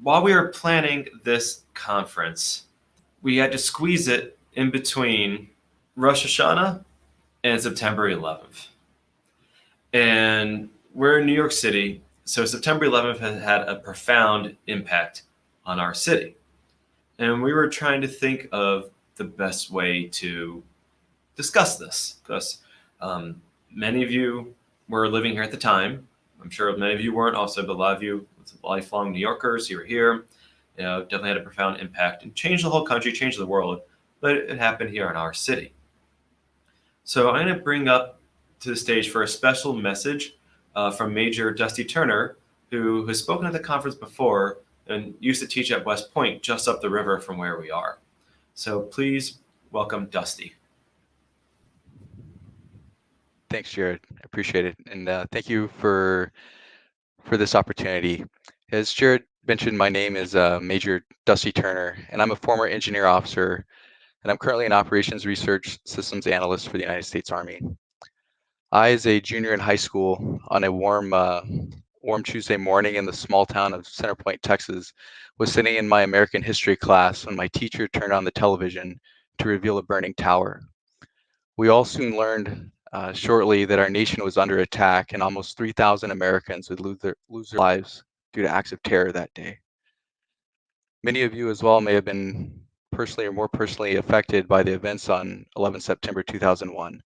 while we were planning this conference, we had to squeeze it in between Rosh Hashanah and September 11th. And we're in New York City, so September 11th has had a profound impact on our city. And we were trying to think of the best way to discuss this because many of you were living here at the time. I'm sure many of you weren't also, but a lot of you, lifelong New Yorkers, you were here. Definitely had a profound impact and changed the whole country, changed the world, but it happened here in our city. So I'm going to bring up to the stage for a special message from Major Dusty Turner, who has spoken at the conference before and used to teach at West Point, just up the river from where we are. So please welcome Dusty. Thanks, Jared. I appreciate it. And thank you for this opportunity. As Jared mentioned, my name is Major Dusty Turner, and I'm a former engineer officer, and I'm currently an operations research systems analyst for the United States Army. I, as a junior in high school, on a warm Tuesday morning in the small town of Center Point, Texas, was sitting in my American history class when my teacher turned on the television to reveal a burning tower. We all soon learned shortly that our nation was under attack and almost 3,000 Americans would lose their lives due to acts of terror that day. Many of you as well may have been personally or more personally affected by the events on 11 September 2001.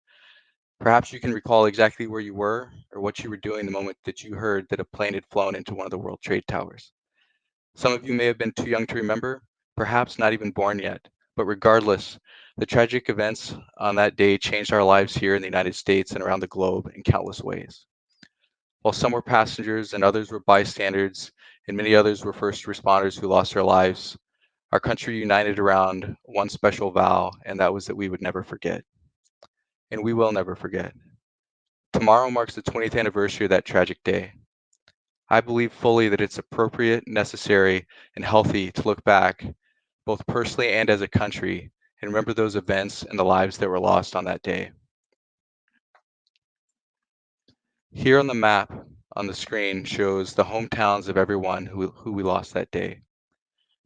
Perhaps you can recall exactly where you were or what you were doing the moment that you heard that a plane had flown into one of the World Trade Towers. Some of you may have been too young to remember, perhaps not even born yet, but regardless, the tragic events on that day changed our lives here in the United States and around the globe in countless ways. While some were passengers and others were bystanders, and many others were first responders who lost their lives, our country united around one special vow, and that was that we would never forget. And we will never forget. Tomorrow marks the 20th anniversary of that tragic day. I believe fully that it's appropriate, necessary, and healthy to look back, both personally and as a country, and remember those events and the lives that were lost on that day. Here on the map on the screen shows the hometowns of everyone who we lost that day.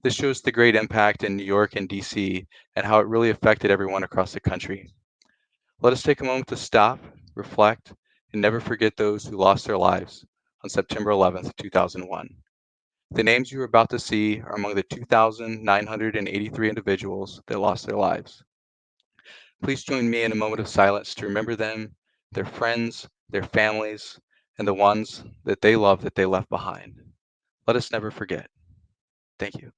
This shows the great impact in New York and DC and how it really affected everyone across the country. Let us take a moment to stop, reflect, and never forget those who lost their lives on September 11th, 2001. The names you are about to see are among the 2,983 individuals that lost their lives. Please join me in a moment of silence to remember them, their friends, their families, and the ones that they love that they left behind. Let us never forget. Thank you.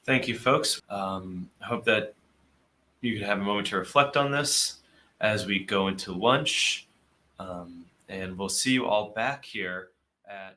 Thank you, folks. I hope that you can have a moment to reflect on this as we go into lunch. And we'll see you all back here at